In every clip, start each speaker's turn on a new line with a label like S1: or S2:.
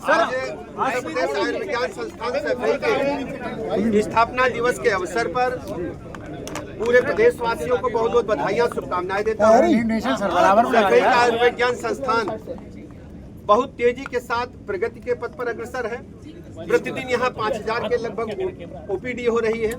S1: उत्तर प्रदेश आयुर्विज्ञान संस्थान सैफई के स्थापना दिवस के अवसर पर पूरे प्रदेशवासियों को बहुत बहुत बधाइयाँ शुभकामनाएं देता हूँ। सैफई का आयुर्विज्ञान संस्थान बहुत तेजी के साथ प्रगति के पथ पर अग्रसर है। प्रतिदिन यहाँ 5000 के लगभग ओपीडी हो रही है।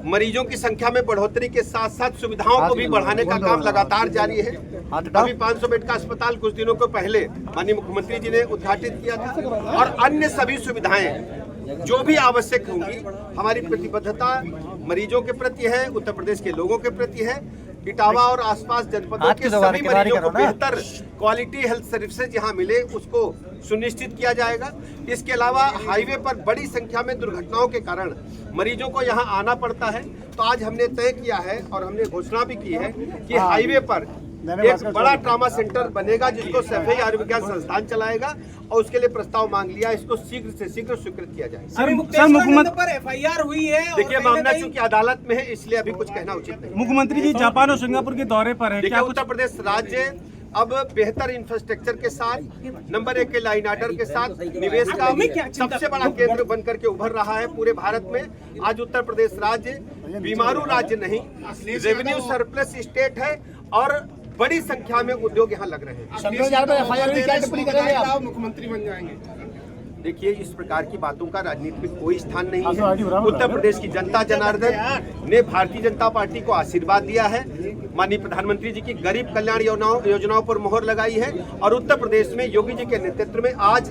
S1: मरीजों की संख्या में बढ़ोतरी के साथ साथ सुविधाओं को भी बढ़ाने का काम लगातार जारी है। अभी 500 बेड का अस्पताल कुछ दिनों को पहले माननीय मुख्यमंत्री जी ने उद्घाटित किया था और अन्य सभी सुविधाएं जो भी आवश्यक होंगी, हमारी प्रतिबद्धता मरीजों के प्रति है, उत्तर प्रदेश के लोगों के प्रति है। इटावा और आसपास जनपदों के सभी मरीजों को बेहतर क्वालिटी हेल्थ सर्विसेज यहाँ मिले, उसको सुनिश्चित किया जाएगा। इसके अलावा हाईवे पर बड़ी संख्या में दुर्घटनाओं के कारण मरीजों को यहाँ आना पड़ता है, तो आज हमने तय किया है और हमने घोषणा भी की है कि हाईवे पर एक बड़ा ट्रॉमा सेंटर बनेगा जिसको सैफई आयुर्विज्ञान संस्थान चलाएगा और उसके लिए प्रस्ताव मांग लिया, इसको शीघ्र से शीघ्र स्वीकृत किया जाए।
S2: सर, मुख्यमंत्री पर FIR हुई है।
S1: देखिए, मामला चूंकि अदालत में है इसलिए अभी कुछ कहना उचित नहीं।
S2: मुख्यमंत्री जी जापान और सिंगापुर के दौरे पर है।
S1: देखिए, उत्तर प्रदेश राज्य अब बेहतर इंफ्रास्ट्रक्चर के साथ, नंबर 1 के लाइन ऑर्डर के साथ निवेश का सबसे बड़ा केंद्र बन करके उभर रहा है पूरे भारत में। आज उत्तर प्रदेश राज्य बीमारू राज्य नहीं, रेवेन्यू सरप्लस स्टेट है और बड़ी संख्या में उद्योग यहाँ लग रहे हैं।
S3: मुख्यमंत्री बन जाएंगे।
S1: देखिए, इस प्रकार की बातों का राजनीति में कोई स्थान नहीं है। उत्तर प्रदेश की जनता जनार्दन ने भारतीय जनता पार्टी को आशीर्वाद दिया है। माननीय प्रधानमंत्री जी की गरीब कल्याण योजनाओं पर मोहर लगाई है और उत्तर प्रदेश में योगी जी के नेतृत्व में आज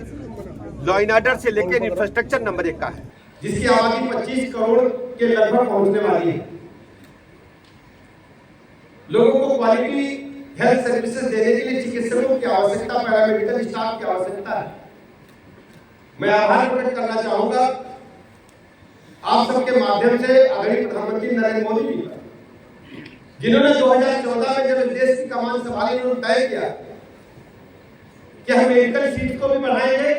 S1: लॉ एंड ऑर्डर से लेकर इंफ्रास्ट्रक्चर नंबर 1 का है, जिसकी आबादी 25 करोड़ के लगभग पहुंचने वाली है। लोगों को क्वालिटी हेल्थ सर्विसेज देने के लिए चिकित्सकों की आवश्यकता, पैरामेडिकल स्टाफ की आवश्यकता है। मैं आभार प्रकट करना चाहूंगा आप सबके माध्यम से आदरणीय प्रधानमंत्री नरेंद्र मोदी जी, जिन्होंने 2014 में जब इस देश की कमान संभाली, उन्होंने तय किया कि हम मेडिकल सीट को भी बढ़ाएंगे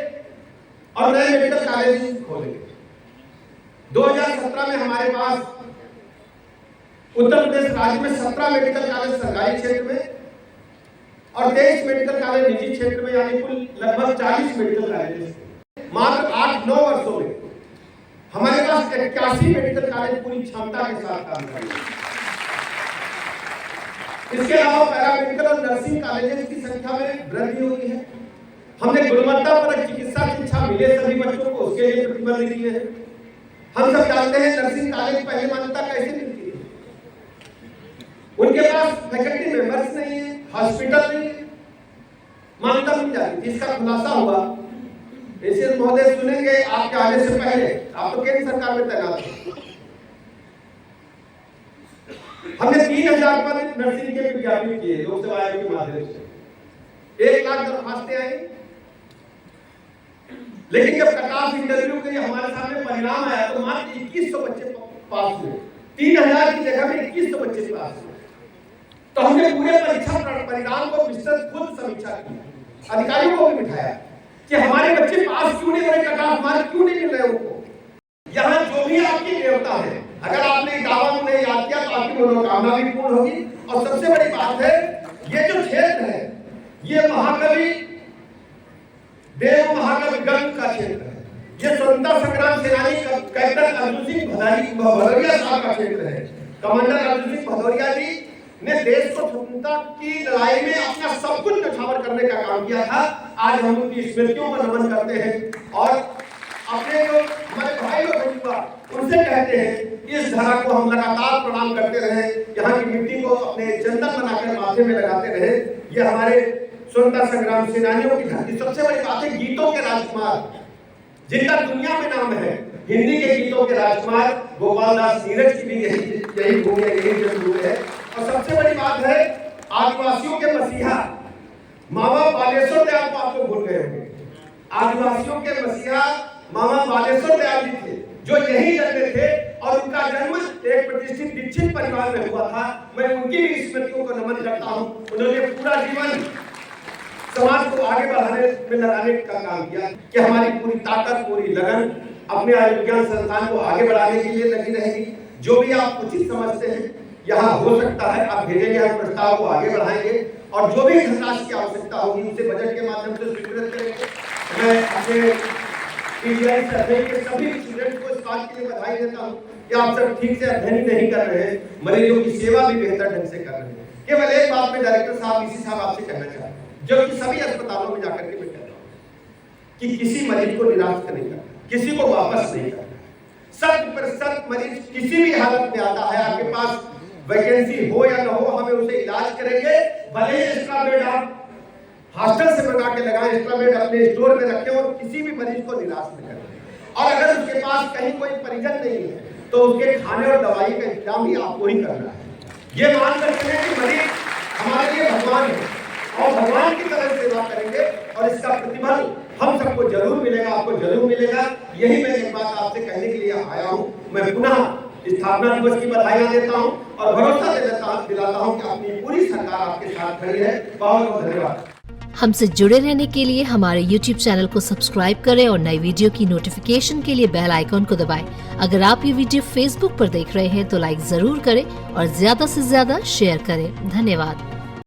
S1: और नए मेडिकल कॉलेज खोलेंगे। 2017 में हमारे पास उत्तर प्रदेश राज्य में 17 मेडिकल कॉलेज सरकारी क्षेत्र में और 23 मेडिकल कॉलेज निजी क्षेत्र में, यानी कुल लगभग 40 मेडिकल कॉलेज। मात्र 8-9 वर्षों में हमारे पास 81 मेडिकल कॉलेज पूरी क्षमता के साथ काम कर रहे हैं। इसके अलावा पैरामेडिकल और नर्सिंग कॉलेजेस की संख्या में वृद्धि हुई है। हमने गुणवत्तापरक चिकित्सा शिक्षा मिले सभी बच्चों को, उसके लिए प्रतिबद्ध किए हैं। हम सब जानते हैं नर्सिंग कॉलेज पहले मान्यता कैसे मिलती है, उनके पास फैकल्टी मेंबर्स नहीं है, हॉस्पिटल नहीं है, मान्यता मिल जाती थी। इसका खुलासा हुआ। इसे महोदय सुनेंगे आपके आने से पहले, आप तो केंद्र सरकार में तैनात थे। हमने 3000 पद नर्सिंग के विज्ञापन किए लोकसभा आयोग के माध्यम से। 1 लाख दरखास्तें आई, लेकिन जब कट ऑफ इंटरव्यू के लिए हमारे सामने परिणाम आया तो मात्र 2100 बच्चे पास हुए। 3000 की जगह में 2100 बच्चे पास हुए। तो हमने पूरे परीक्षा परिणाम को विस्तृत खुद समीक्षा की, अधिकारियों को भी बिठाया कि हमारे बच्चे पास क्यों नहीं हो रहे, कट ऑफ मार्क क्यों नहीं मिल रहे उनको। यहाँ जो भी आपकी देवता है, अगर आपने दावा में याद किया तो आपकी मनोकामना भी पूर्ण होगी। और सबसे बड़ी बात है, ये जो क्षेत्र है ये महाकवि देव महाकवि गंग का क्षेत्र है। ये स्वतंत्रता संग्राम सेनानी कैप्टन अर्जुन सिंह भदौरिया साहब का क्षेत्र है। कमांडर अर्जुन सिंह भदौरिया जी ने देश को स्वतंत्रता की लड़ाई में अपना सब कुछ न्यौछावर करने का काम किया था। आज हम उनकी स्मृतियों को नमन करते हैं और अपने जो हमारे भाई लोग उनसे कहते हैं कि इस धरा को हम लगातार प्रणाम करते रहे, यहाँ की मिट्टी को अपने चंदन बनाकर माथे में लगाते रहे। ये हमारे स्वतंत्रता संग्राम सेनानियों की धरती। सबसे बड़ी बात है, गीतों के राजकुमार जिनका दुनिया में नाम है, हिंदी के गीतों के राजकुमार गोपाल दास नीरज की भी यही भूमि है, यही जन्मभूमि है। और सबसे बड़ी बात है, आदिवासियों के मसीहा मामा बालेश्वर दयाल को आपको भूल गए होंगे। आदिवासियों के मसीहा मामा बालेश्वर दयाल जी थे, जो यही जन्मे थे और उनका जन्म एक प्रतिष्ठित दीक्षित परिवार में हुआ था। मैं उनकी भी स्मृतियों को नमन करता हूँ। उन्होंने पूरा जीवन समाज को आगे बढ़ाने में लगाने का काम किया कि हमारी पूरी ताकत, पूरी लगन अपने आयुर्विज्ञान संस्थान को आगे बढ़ाने के लिए लगी रहेगी। जो भी आप उचित समझते हैं यहाँ हो सकता है, आप भेजेंगे, हम प्रस्ताव को आगे बढ़ाएंगे और जो भी धनराशि की आवश्यकता होगी उसे बजट के माध्यम से स्वीकृत करेंगे। मैं अपने पीजीआई सर्वे के सभी स्टूडेंट्स को इस बात के लिए बधाई देता हूँ कि आप सब ठीक से अध्ययन ही नहीं कर रहे हैं, मरीजों की सेवा भी बेहतर ढंग से कर रहे हैं। केवल एक बात में डायरेक्टर साहब, इसी साहब आपसे कहना चाहता हूँ, जो कि सभी अस्पतालों में जाकर के मैं कहता हूँ कि किसी मरीज को निराश नहीं करना, किसी को वापस नहीं करना। 100% मरीज किसी भी हालत में आता है, आपके पास वैकेंसी हो या ना हो, हमें उसे इलाज करेंगे। भले ही एक्स्ट्रा बेड आप हॉस्टल से मंगा के लगाएं, एक्स्ट्रा बेड अपने स्टोर में रखें और किसी भी मरीज को निराश न करें। और अगर उसके पास कहीं कोई परिजन नहीं है तो उसके खाने और दवाई का इंतजाम भी आपको ही करना है। ये मानकर चलें कि मरीज हमारे लिए भगवान है और भगवान की तरह सेवा करेंगे और इसका प्रतिफल हम सबको जरूर मिलेगा, आपको जरूर मिलेगा। यही मैं एक बात आपसे कहने के लिए आया हूँ। मैं पुनः स्थापना दिवस की बधाइयां देता हूँ और भरोसा दिलाता हूँ कि अपनी पूरी सरकार आपके साथ खड़ी है। बहुत बहुत धन्यवाद।
S3: हमसे जुड़े रहने के लिए हमारे YouTube चैनल को सब्सक्राइब करें और नई वीडियो की नोटिफिकेशन के लिए बेल आइकॉन को दबाएं। अगर आप ये वीडियो Facebook पर देख रहे हैं तो लाइक जरूर करें और ज्यादा से ज्यादा शेयर करें। धन्यवाद।